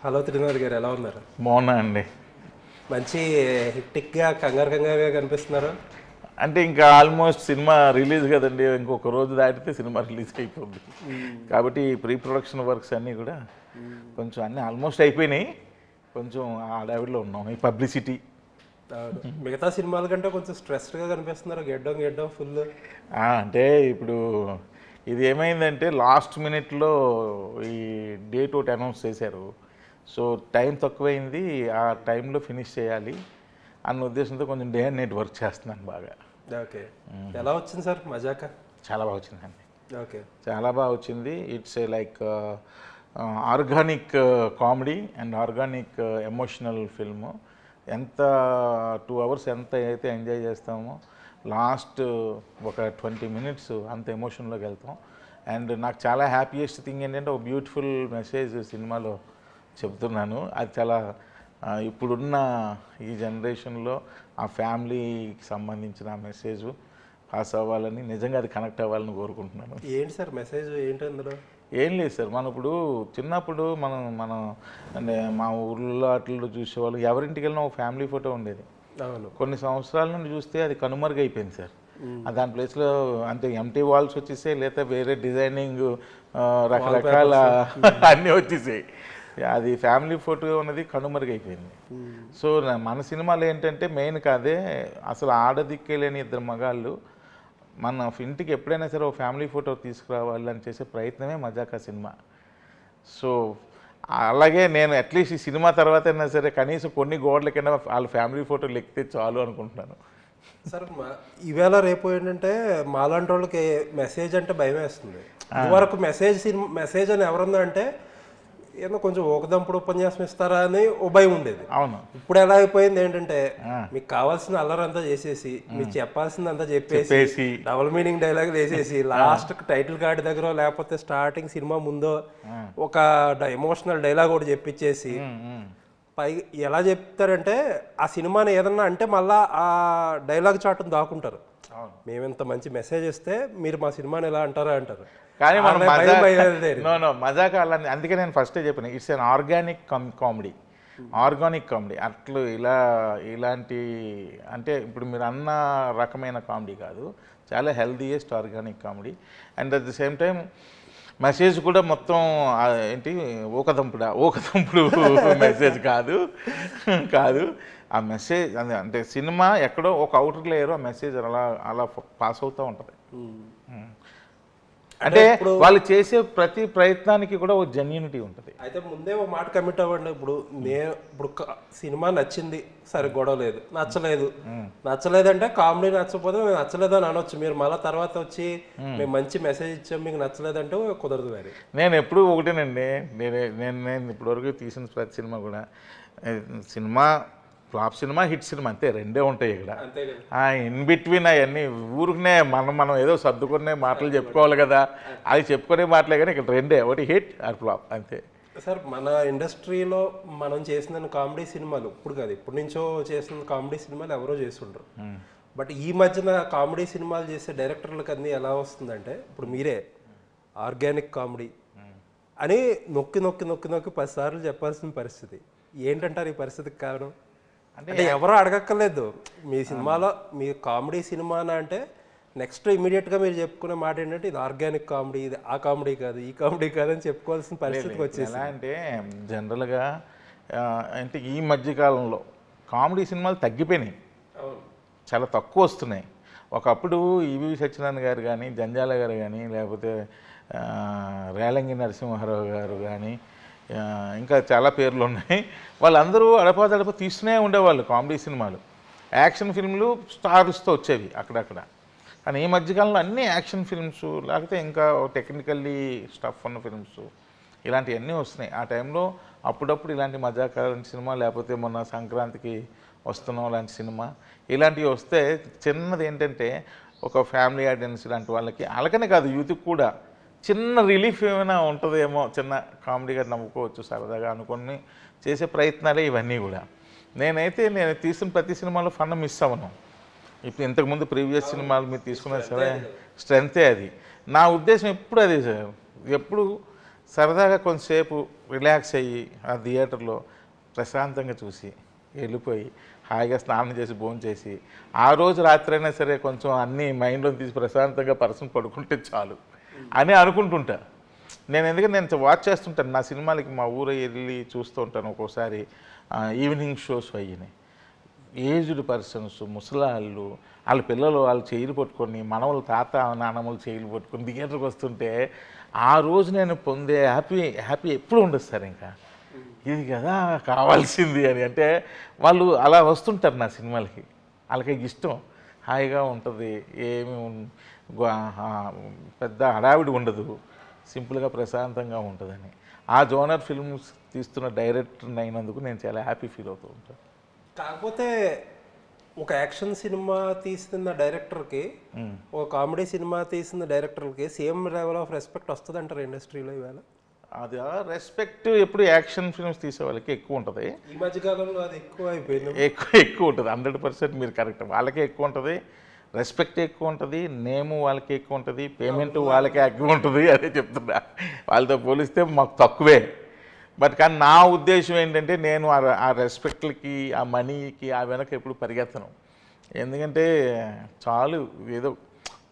Hello Trinath గారు, ఎలా ఉన్నారు? బాగున్నా అండి. మంచి హిక్టిక్గా కంగారుగా కనిపిస్తున్నారు. అంటే ఇంకా ఆల్మోస్ట్ సినిమా రిలీజ్ కదండి, ఇంకొక రోజు దాటితే సినిమా రిలీజ్ అయిపోతుంది. కాబట్టి ప్రీ ప్రొడక్షన్ వర్క్స్ అన్నీ కూడా కొంచెం అన్నీ ఆల్మోస్ట్ అయిపోయినాయి. కొంచెం ఆడావిడిలో ఉన్నాం ఈ పబ్లిసిటీ. మిగతా సినిమాల కంటే కొంచెం స్ట్రెస్డ్గా కనిపిస్తున్నారు. గెడ్డం ఫుల్. అంటే ఇప్పుడు ఇది ఏమైందంటే లాస్ట్ మినిట్లో ఈ డేట్ ఒకటి అనౌన్స్ చేశారు. సో టైం తక్కువైంది, ఆ టైంలో ఫినిష్ చేయాలి అన్న ఉద్దేశంతో కొంచెం డే అండ్ నైట్ వర్క్ చేస్తున్నాను బాగా. ఓకే, ఎలా వచ్చింది సార్ మజాకా? చాలా బాగా వచ్చిందండి. ఓకే, చాలా బాగా వచ్చింది. It's a like organic comedy and organic emotional film. ఎంత 2 hours ఎంత అయితే ఎంజాయ్ చేస్తామో లాస్ట్ ఒక 20 minutes అంత ఎమోషన్లోకి వెళ్తాం. అండ్ నాకు చాలా హ్యాపీయెస్ట్ థింగ్ ఏంటంటే ఒక బ్యూటిఫుల్ మెసేజ్ సినిమాలో చెప్తున్నాను. అది చాలా ఇప్పుడున్న ఈ జనరేషన్లో ఆ ఫ్యామిలీకి సంబంధించిన మెసేజ్ పాస్ అవ్వాలని, నిజంగా అది కనెక్ట్ అవ్వాలని కోరుకుంటున్నాను. ఏంటి సార్ మెసేజ్? ఏంటి అందులో? ఏం లేదు సార్, మనం ఇప్పుడు చిన్నప్పుడు మనం అంటే మా ఊళ్ళో అట్లలో చూసేవాళ్ళు, ఎవరింటికి వెళ్ళినా ఒక ఫ్యామిలీ ఫోటో ఉండేది. అవును. కొన్ని సంవత్సరాల నుండి చూస్తే అది కనుమరుగైపోయింది సార్. దాని ప్లేస్లో అంతే ఎంటీ వాల్స్ వచ్చేసాయి, లేదా వేరే డిజైనింగ్ రకరకాల అన్నీ వచ్చేసాయి. అది ఫ్యామిలీ ఫోటో ఉన్నది కనుమరుగైపోయింది. సో మన సినిమాలు ఏంటంటే మెయిన్ కాదే, అసలు ఆడదిక్కేలేని 2 మగాళ్ళు మన ఇంటికి ఎప్పుడైనా సరే ఒక ఫ్యామిలీ ఫోటో తీసుకురావాలి అని చేసే ప్రయత్నమే మజాకా సినిమా. సో అలాగే నేను అట్లీస్ట్ ఈ సినిమా తర్వాత అయినా సరే కనీసం కొన్ని గోడలకైనా వాళ్ళ ఫ్యామిలీ ఫోటోలు ఎక్కితే చాలు అనుకుంటున్నాను. సార్ ఈవేళ రేపు ఏంటంటే మాలాంటి వాళ్ళకి మెసేజ్ అంటే భయం వేస్తుంది. ఇదివరకు మెసేజ్ అని ఎవరన్నా అంటే ఏదో కొంచెం ఒకదంపుడు ఉపన్యాసం ఇస్తారా అని ఓ భయం ఉండేది. అవును. ఇప్పుడు ఎలా అయిపోయింది ఏంటంటే మీకు కావాల్సిన అల్లరంతా చేసేసి, మీకు చెప్పాల్సిందంతా చెప్పేసి, డబుల్ మీనింగ్ డైలాగ్ వేసేసి, లాస్ట్ టైటిల్ కార్డ్ దగ్గర లేకపోతే స్టార్టింగ్ సినిమా ముందో ఒక ఎమోషనల్ డైలాగ్ ఒకటి చెప్పించేసి, పైగా ఎలా చెప్తారంటే ఆ సినిమాని ఏదన్నా అంటే మళ్ళీ ఆ డైలాగ్ చాటును దాక్కుంటారు. మేమింత మంచి మెసేజ్ ఇస్తే మీరు మా సినిమాని ఎలా అంటారా అంటారు. కానీ మనం మజాకా అలా, అందుకే నేను ఫస్టే చెప్పాను, ఇట్స్ అన్ ఆర్గానిక్ కామెడీ. అట్లు ఇలాంటి అంటే ఇప్పుడు మీరు అన్న రకమైన కామెడీ కాదు, చాలా healthiest organic comedy. And at the same time message కూడా మొత్తం ఏంటి ఊకదంపుడు మెసేజ్ కాదు. ఆ మెసేజ్ అంటే సినిమా ఎక్కడో ఒక అవుటర్ లేయర్ ఆ మెసేజ్ అలా పాస్ అవుతూ ఉంటుంది. అంటే వాళ్ళు చేసే ప్రతి ప్రయత్నానికి కూడా ఒక జెన్యూనిటీ ఉంటుంది. అయితే ముందే ఒక మాట కమిట్ అవ్వండి. ఇప్పుడు సినిమా నచ్చింది, సరే గొడవ లేదు, నచ్చలేదంటే కామెడీ నచ్చకపోతే మేము నచ్చలేదు అని అనొచ్చు. మీరు మళ్ళీ తర్వాత వచ్చి మేము మంచి మెసేజ్ ఇచ్చాం మీకు నచ్చలేదంటే కుదరదు. మరి నేను ఎప్పుడు ఒకటేనండి, నేను ఇప్పటివరకు తీసిన ప్రతి సినిమా కూడా cinema flop cinema, hit cinema అంతే, రెండే ఉంటాయి ఇక్కడ. ఇన్ బిట్వీన్ అవన్నీ ఊరికనే మనం ఏదో సర్దుకునే మాటలు చెప్పుకోవాలి కదా, అది చెప్పుకునే మాటలే కానీ ఇక్కడ రెండే, ఒకటి హిట్ ఆర్ ఫ్లాప్ అంతే. సార్ మన ఇండస్ట్రీలో మనం చేసిన కామెడీ సినిమాలు ఇప్పుడు కాదు, ఇప్పటి నుంచో చేసిన కామెడీ సినిమాలు ఎవరో చేస్తుండ్రు. బట్ ఈ మధ్యన కామెడీ సినిమాలు చేసే డైరెక్టర్లకు అన్నీ ఎలా వస్తుందంటే, ఇప్పుడు మీరే ఆర్గానిక్ కామెడీ అని నొక్కి 10 సార్లు చెప్పాల్సిన పరిస్థితి. ఏంటంటారు ఈ పరిస్థితికి కారణం? అంటే ఎవరో అడగక్కర్లేదు, మీ సినిమాలో మీ కామెడీ సినిమా అంటే నెక్స్ట్ ఇమీడియట్గా మీరు చెప్పుకునే మాట ఏంటంటే ఇది ఆర్గానిక్ కామెడీ, ఇది ఆ కామెడీ కాదు, ఈ కామెడీ కాదు అని చెప్పుకోవాల్సిన పరిస్థితికి వచ్చేసి. ఎలా అంటే జనరల్గా అంటే ఈ మధ్యకాలంలో కామెడీ సినిమాలు తగ్గిపోయినాయి, చాలా తక్కువ వస్తున్నాయి. ఒకప్పుడు ఈవి సత్యనారాయణ గారు కానీ, జంజాల గారు కానీ, లేకపోతే రేలంగి నరసింహారావు గారు కానీ, ఇంకా చాలా పేర్లు ఉన్నాయి, వాళ్ళందరూ అడపాదడప తీస్తూనే ఉండేవాళ్ళు కామెడీ సినిమాలు. యాక్షన్ ఫిల్మ్లు స్టార్స్తో వచ్చేవి అక్కడక్కడ. కానీ ఈ మధ్యకాలంలో అన్ని యాక్షన్ ఫిల్మ్స్, లేకపోతే ఇంకా టెక్నికల్లీ స్టఫ్ ఉన్న ఫిల్మ్స్ ఇలాంటివన్నీ వస్తున్నాయి. ఆ టైంలో అప్పుడప్పుడు ఇలాంటి మజాకా సినిమా, లేకపోతే మొన్న సంక్రాంతికి వస్తున్నాం లాంటి సినిమా, ఇలాంటివి వస్తే చిన్నది ఏంటంటే ఒక ఫ్యామిలీ ఆడియన్స్ ఇలాంటి వాళ్ళకి, అలాగనే కాదు యూత్కి కూడా చిన్న రిలీఫ్ ఏమైనా ఉంటుందేమో, చిన్న కామెడీగా నవ్వుకోవచ్చు సరదాగా అనుకుని చేసే ప్రయత్నాలే ఇవన్నీ కూడా. నేను తీసిన ప్రతి సినిమాలో ఫన్ మిస్ అవ్వను. ఇప్పుడు ఇంతకుముందు ప్రీవియస్ సినిమాలు మీరు తీసుకున్నా సరే స్ట్రెంతే అది. నా ఉద్దేశం ఎప్పుడు అదే సార్, ఎప్పుడు సరదాగా కొంతసేపు రిలాక్స్ అయ్యి ఆ థియేటర్లో ప్రశాంతంగా చూసి వెళ్ళిపోయి హాయిగా స్నానం చేసి భోజనం చేసి ఆ రోజు రాత్రి అయినా సరే కొంచెం అన్నీ మైండ్లో తీసి ప్రశాంతంగా పర్సన్ పడుకుంటే చాలు అని అనుకుంటుంటా. నేను ఎందుకంటే నేను వాచ్ చేస్తుంటాను నా సినిమాలకి, మా ఊరు వెళ్ళి చూస్తూ ఉంటాను. ఒక్కోసారి ఈవినింగ్ షోస్ అయ్యినాయి, ఏజ్డ్ పర్సన్స్, ముసలాళ్ళు, వాళ్ళ పిల్లలు వాళ్ళు చేయిలు పట్టుకొని, మనవలు తాత నాన్నమ్మలు చేయిలు పట్టుకొని థియేటర్కి వస్తుంటే ఆ రోజు నేను పొందే హ్యాపీ ఎప్పుడు ఉండదు సార్. ఇంకా ఇది కదా కావాల్సింది అని. అంటే వాళ్ళు అలా వస్తుంటారు నా సినిమాలకి, వాళ్ళకి ఇష్టం, హాయిగా ఉంటుంది, ఏమి పెద్ద హడావిడి ఉండదు, సింపుల్గా ప్రశాంతంగా ఉంటుందని. ఆ జోనర్ ఫిల్మ్స్ తీస్తున్న డైరెక్టర్ అయినందుకు నేను చాలా హ్యాపీ ఫీల్ అవుతూ ఉంటాను. కాకపోతే ఒక యాక్షన్ సినిమా తీస్తున్న డైరెక్టర్కి, ఒక కామెడీ సినిమా తీసిన డైరెక్టర్కి సేమ్ లెవెల్ ఆఫ్ రెస్పెక్ట్ వస్తుంది అంటారు ఇండస్ట్రీలో ఇవాళ? అది రెస్పెక్ట్ ఎప్పుడు యాక్షన్ ఫిల్మ్స్ తీసే వాళ్ళకి ఎక్కువ ఉంటుంది. ఈ మధ్యకాలంలో అది ఎక్కువ అయిపోయింది. ఎక్కువ ఉంటుంది, 100% మీరు కరెక్ట్. వాళ్ళకే ఎక్కువ ఉంటుంది, రెస్పెక్ట్ ఎక్కువ ఉంటుంది, నేము వాళ్ళకి ఎక్కువ ఉంటుంది, పేమెంట్ వాళ్ళకే ఎక్కువ ఉంటుంది. అదే చెప్తున్నా, వాళ్ళతో పోలిస్తే మాకు తక్కువే. బట్ కానీ నా ఉద్దేశం ఏంటంటే నేను ఆ రెస్పెక్ట్లకి, ఆ మనీకి, ఆ వెనక ఎప్పుడు పరిగెత్తను. ఎందుకంటే చాలు, ఏదో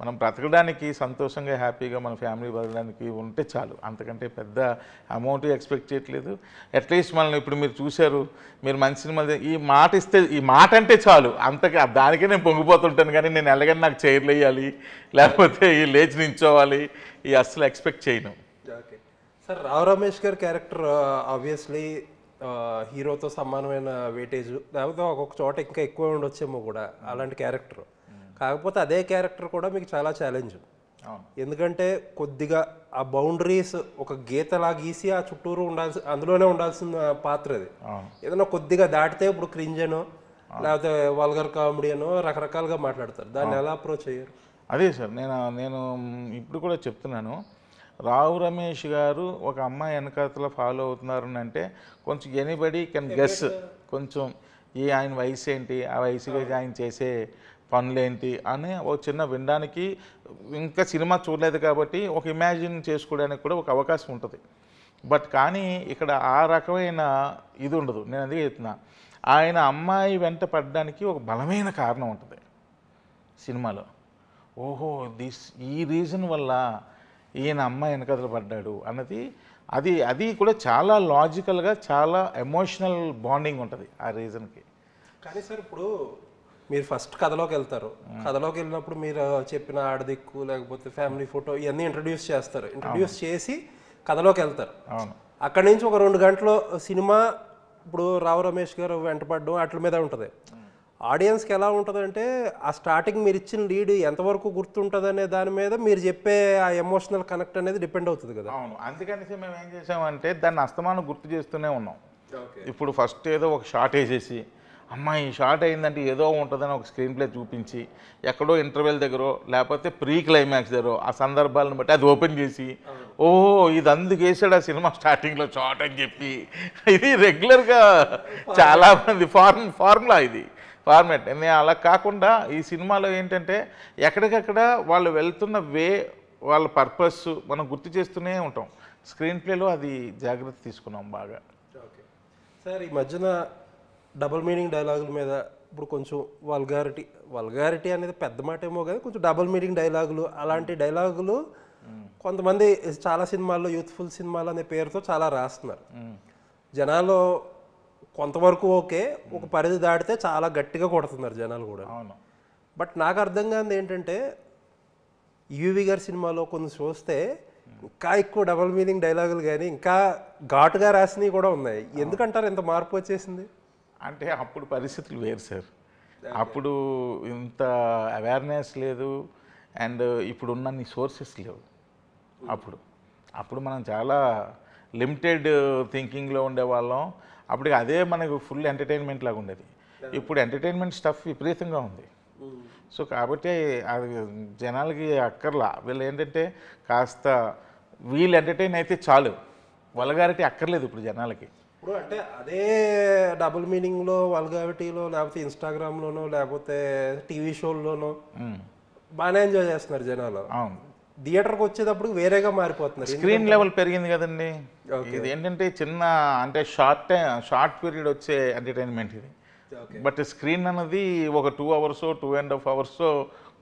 మనం బ్రతకడానికి సంతోషంగా హ్యాపీగా మన ఫ్యామిలీ బతకడానికి ఉంటే చాలు, అంతకంటే పెద్ద అమౌంట్ ఎక్స్పెక్ట్ చేయట్లేదు. అట్లీస్ట్ మనల్ని ఇప్పుడు మీరు చూశారు, మీరు మంచి సినిమాలు ఈ మాట ఇస్తే, ఈ మాట అంటే చాలు, దానికే నేను పొంగిపోతుంటాను. కానీ నేను ఎలాగని నాకు చైర్లు వేయాలి, లేకపోతే ఈ లేచి నించోవాలి, ఈ అస్సలు ఎక్స్పెక్ట్ చేయను. ఓకే సార్, రావు రమేష్ గారి క్యారెక్టర్ ఆబ్వియస్లీ హీరోతో సమానమైన వెయిటేజ్, లేకపోతే ఒక్కొక్క చోట ఇంకా ఎక్కువ ఉండొచ్చేమో కూడా అలాంటి క్యారెక్టర్. కాకపోతే అదే క్యారెక్టర్ కూడా మీకు చాలా ఛాలెంజ్. ఎందుకంటే కొద్దిగా ఆ బౌండరీస్ ఒక గీతలా గీసి ఆ చుట్టూరు అందులోనే ఉండాల్సిన పాత్ర అది. ఏదైనా కొద్దిగా దాటితే ఇప్పుడు క్రింజ్ అనో లేకపోతే వల్గర్ కామెడీ అనో రకరకాలుగా మాట్లాడతారు. దాన్ని ఎలా అప్రోచ్ అయ్యారు? అదే సార్, నేను ఇప్పుడు కూడా చెప్తున్నాను, రావు రమేష్ గారు ఒక అమ్మాయి వెనకాతల ఫాలో అవుతున్నారు అంటే కొంచెం ఎనీబడి కెన్ గెస్, కొంచెం ఆయన వయసు ఏంటి, ఆ వయసుగా ఆయన చేసే పనులేంటి అని ఒక చిన్న వినడానికి, ఇంకా సినిమా చూడలేదు కాబట్టి ఒక ఇమాజిన్ చేసుకోవడానికి కూడా ఒక అవకాశం ఉంటుంది. బట్ కానీ ఇక్కడ ఆ రకమైన ఇది ఉండదు. నేను అందుకే చెప్తున్నా, ఆయన అమ్మాయి వెంట పడడానికి ఒక బలమైన కారణం ఉంటుంది సినిమాలో. ఓహో ఈ రీజన్ వల్ల ఈయన అమ్మాయి వెనకదలు పడ్డాడు అన్నది, అది కూడా చాలా లాజికల్గా, చాలా ఎమోషనల్ బాండింగ్ ఉంటుంది ఆ రీజన్కి. కానీ సార్ ఇప్పుడు మీరు ఫస్ట్ కథలోకి వెళ్తారు, కథలోకి వెళ్ళినప్పుడు మీరు చెప్పిన ఆడదిక్కు లేకపోతే ఫ్యామిలీ ఫోటో ఇవన్నీ ఇంట్రడ్యూస్ చేస్తారు, ఇంట్రడ్యూస్ చేసి కథలోకి వెళ్తారు. అక్కడి నుంచి ఒక 2 గంటల సినిమా ఇప్పుడు రావు రమేష్ గారు వెంటపడడం అట్ల మీద ఉంటుంది. ఆడియన్స్కి ఎలా ఉంటుంది అంటే ఆ స్టార్టింగ్ మీరు ఇచ్చిన లీడ్ ఎంతవరకు గుర్తుంటుంది అనే దాని మీద మీరు చెప్పే ఆ ఎమోషనల్ కనెక్ట్ అనేది డిపెండ్ అవుతుంది కదా. అవును, అందుకనేసి మేము ఏం చేసామంటే దాన్ని అస్తమానం గుర్తు చేస్తూనే ఉన్నాం. ఇప్పుడు ఫస్ట్ ఏదో ఒక షార్ట్ వేసేసి, అమ్మాయి షార్ట్ అయిందంటే ఏదో ఉంటుందని ఒక స్క్రీన్ ప్లే చూపించి, ఎక్కడో ఇంటర్వెల్ దగ్గర లేకపోతే ప్రీ క్లైమాక్స్ దగ్గర ఆ సందర్భాలను బట్టి అది ఓపెన్ చేసి, ఓహో ఇది అందుకు వేసాడు ఆ సినిమా స్టార్టింగ్లో షార్ట్ అని చెప్పి, ఇది రెగ్యులర్గా చాలామంది ఫార్ములా, ఇది ఫార్మాట్. నేను అలా కాకుండా ఈ సినిమాలో ఏంటంటే ఎక్కడికక్కడ వాళ్ళు వెళ్తున్న వాళ్ళ పర్పస్ మనం గుర్తు చేస్తూనే ఉంటాం. స్క్రీన్ ప్లేలో అది జాగ్రత్త తీసుకున్నాం బాగా. ఓకే సార్, ఈ మధ్యన డబుల్ మీనింగ్ డైలాగుల మీద ఇప్పుడు కొంచెం వల్గారిటీ అనేది పెద్ద మాట ఏమో కానీ కొంచెం డబుల్ మీనింగ్ డైలాగులు, అలాంటి డైలాగులు కొంతమంది చాలా సినిమాల్లో యూత్ఫుల్ సినిమాలు అనే పేరుతో చాలా రాస్తున్నారు. జనాలు కొంతవరకు ఓకే, ఒక పరిధి దాటితే చాలా గట్టిగా కొడుతున్నారు జనాలు కూడా. బట్ నాకు అర్థం కానిది ఏంటంటే యూవి గారి సినిమాలో కొన్ని చూస్తే ఇంకా ఎక్కువ డబుల్ మీనింగ్ డైలాగులు కానీ ఇంకా ఘాటుగా రాసినవి కూడా ఉన్నాయి. ఎందుకంటారు ఇంత మార్పు వచ్చేసింది? అంటే అప్పుడు పరిస్థితులు వేరు సార్, అప్పుడు ఇంత అవేర్నెస్ లేదు, అండ్ ఇప్పుడున్న సోర్సెస్ లేవు. అప్పుడు మనం చాలా లిమిటెడ్ థింకింగ్లో ఉండేవాళ్ళం. అప్పటికి అదే మనకు ఫుల్ ఎంటర్టైన్మెంట్ లాగా ఉండేది. ఇప్పుడు ఎంటర్టైన్మెంట్ స్టఫ్ విపరీతంగా ఉంది. సో కాబట్టి అది జనాలకి అక్కర్లా. వీళ్ళు ఏంటంటే కాస్త వీళ్ళు ఎంటర్టైన్ అయితే చాలు, వల్గారిటీ అక్కర్లేదు ఇప్పుడు జనాలకి. ఇప్పుడు అంటే అదే డబుల్ మీనింగ్లో వల్గారిటీలో లేకపోతే ఇన్స్టాగ్రామ్లోనో లేకపోతే టీవీ షోల్లోనో బాగానే ఎంజాయ్ చేస్తున్నారు జనాలు. అవును, థియేటర్కి వచ్చేటప్పుడు వేరేగా మారిపోతున్నారు. స్క్రీన్ లెవెల్ పెరిగింది కదండి. ఇది ఏంటంటే చిన్న అంటే షార్ట్ పీరియడ్ వచ్చే ఎంటర్టైన్మెంట్ ఇది. బట్ స్క్రీన్ అన్నది ఒక 2 hours 2.5 hours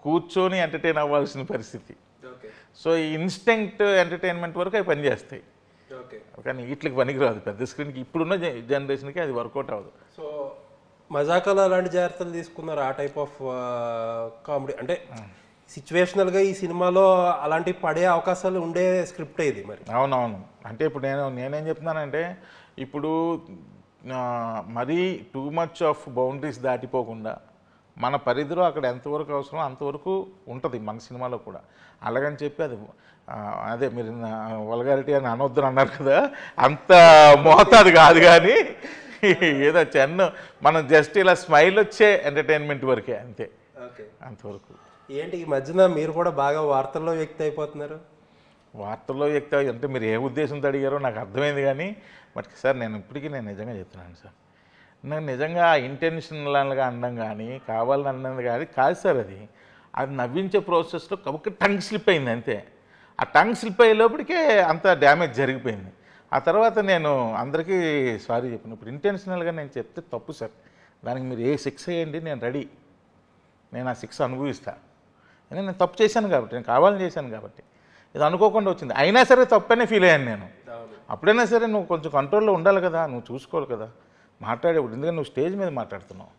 కూర్చొని ఎంటర్టైన్ అవ్వాల్సిన పరిస్థితి. సో ఈ ఇన్స్టెంట్ ఎంటర్టైన్మెంట్ వరకు అవి పనిచేస్తాయి, కానీ వీటికి పనికిరాదు పెద్ద స్క్రీన్కి. ఇప్పుడున్న జనరేషన్కి అది వర్కౌట్ అవ్వదు. సో మజాకాలో అలాంటి జాగ్రత్తలు తీసుకున్నారు ఆ టైప్ ఆఫ్ కామెడీ? అంటే సిచ్యువేషనల్గా ఈ సినిమాలో అలాంటి పడే అవకాశాలు ఉండే స్క్రిప్ట్ ఇది మరి. అవునవును. అంటే ఇప్పుడు నేనేం చెప్తున్నానంటే, ఇప్పుడు మరీ టూ మచ్ ఆఫ్ బౌండరీస్ దాటిపోకుండా మన పరిధిలో అక్కడ ఎంతవరకు అవసరమో అంతవరకు ఉంటుంది మన సినిమాలో కూడా. అలాగని చెప్పి అది అదే మీరు వల్గారిటీ అని అనొద్దని అన్నారు కదా, అంత మోతాదు కాదు. కానీ ఏదో మనం జస్ట్ ఇలా స్మైల్ వచ్చే ఎంటర్టైన్మెంట్ వరకే, అంతే, అంతవరకు. ఏంటి ఈ మధ్యన మీరు కూడా బాగా వార్తల్లో వ్యక్తి అయిపోతున్నారు? వార్తల్లో వ్యక్తి అంటే మీరు ఏ ఉద్దేశంతో అడిగారో నాకు అర్థమైంది. కానీ బట్ సార్ నేను నిజంగా చెప్తున్నాను సార్, నాకు నిజంగా ఇంటెన్షనల్గా అనడం కానీ కావాలని అన్నది కానీ కాదు సార్. అది నవ్వించే ప్రాసెస్లో ఒక టంగ్ స్లిప్ అయింది అంతే. ఆ టంగ్ స్లిప్ అయ్యే లోపలికే అంత డ్యామేజ్ జరిగిపోయింది. ఆ తర్వాత నేను అందరికీ సారీ చెప్పాను. ఇప్పుడు ఇంటెన్షనల్గా నేను చెప్తే తప్పు సార్, దానికి మీరు ఏ శిక్ష వేయండి నేను రెడీ, నేను ఆ శిక్ష అనుభవిస్తాను. నేను తప్పు చేశాను కాబట్టి, నేను కావాలని చేశాను కాబట్టి. ఇది అనుకోకుండా వచ్చింది, అయినా సరే తప్పనే ఫీల్ అయ్యాను నేను. అప్పుడైనా సరే నువ్వు కొంచెం కంట్రోల్లో ఉండాలి కదా, నువ్వు చూసుకోవాలి కదా మాట్లాడేప్పుడు. ఎందుకంటే నువ్వు స్టేజ్ మీద మాట్లాడుతున్నావు,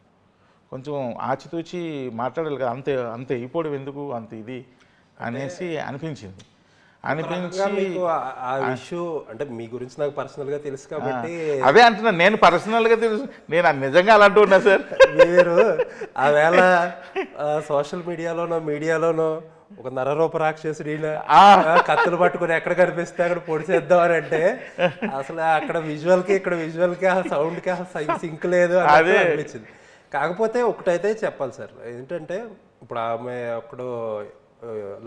కొంచెం ఆచితూచి మాట్లాడాలి కదా. అంతే అయిపోవడం ఎందుకు అంత ఇది అనేసి అనిపించింది. ఆ ఇష్యూ అంటే మీ గురించి నాకు పర్సనల్గా తెలుసు కాబట్టి అదే అంటున్నా. నేను పర్సనల్గా తెలుసు, నేను నిజంగా అలాంటి ఉన్నా సార్. మీరు ఆవేళ సోషల్ మీడియాలోనో ఒక నరరూప రాక్షసుడి కత్తులు పట్టుకుని ఎక్కడ కనిపిస్తే అక్కడ పొడి చేద్దాం అని అంటే అసలు అక్కడ విజువల్కి ఇక్కడ విజువల్కి ఆ సౌండ్కి అసలు సింక్ లేదు అని అనిపించింది. కాకపోతే ఒకటైతే చెప్పాలి సార్, ఏంటంటే ఇప్పుడు ఆమె అక్కడ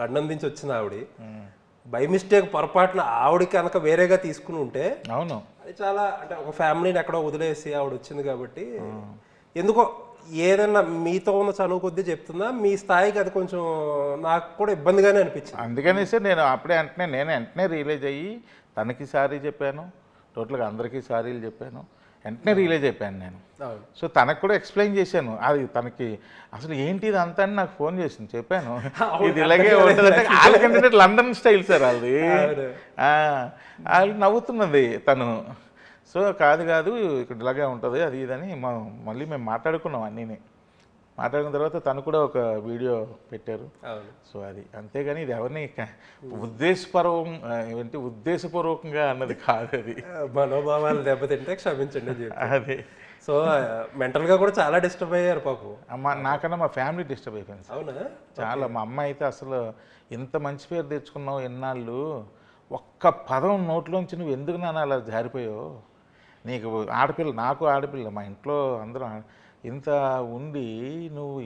లండన్ నుంచి వచ్చిన ఆవిడ బై మిస్టేక్ పొరపాటున ఆవిడ కనుక వేరేగా తీసుకుని ఉంటే అవును అది చాలా అంటే ఒక ఫ్యామిలీని ఎక్కడో వదిలేసి ఆవిడ వచ్చింది కాబట్టి ఎందుకో ఏదన్నా మీతో ఉన్న చనువు కొద్దీ చెప్తున్నా, మీ స్థాయికి అది కొంచెం నాకు కూడా ఇబ్బందిగానే అనిపించింది. అందుకని సార్ నేను అప్పుడే వెంటనే రియలైజ్ అయ్యి తనకి సారీ చెప్పాను, టోటల్గా అందరికీ సారీలు చెప్పాను, వెంటనే రియలైజ్ అయిపోయాను నేను. సో తనకు కూడా ఎక్స్ప్లెయిన్ చేశాను. అది తనకి అసలు ఏంటి ఇది అంతా అని నాకు ఫోన్ చేసింది, చెప్పాను ఇది ఇలాగే ఉంటుందంటే. వాళ్ళకంటే లండన్ స్టైల్ సార్ వాళ్ళది. వాళ్ళు నవ్వుతున్నది తను. సో కాదు ఇక్కడ ఇలాగే ఉంటుంది అది ఇదని మళ్ళీ మేము మాట్లాడుకున్నాం అన్నీ. మాట్లాడిన తర్వాత తను కూడా ఒక వీడియో పెట్టారు. సో అది అంతేగాని ఇది ఎవరిని ఉద్దేశపూర్వకంగా అన్నది కాదు. అది మనోభావాలు దెబ్బతింటే క్షమించండి. అదే. సో మెంటల్గా కూడా చాలా డిస్టర్బ్ అయ్యారు పాపం. నాకన్నా మా ఫ్యామిలీ డిస్టర్బ్ అయిపోయింది. అవునా? చాలా. మా అమ్మ అయితే అసలు ఇంత మంచి పేరు తెచ్చుకున్నావు ఎన్నాళ్ళు, ఒక్క పదం నోట్లోంచి నువ్వు ఎందుకు నాన్న అలా జారిపోయావు, నీకు ఆడపిల్ల, నాకు ఆడపిల్ల, మా ఇంట్లో అందరం ఇంత ఉండి నువ్వు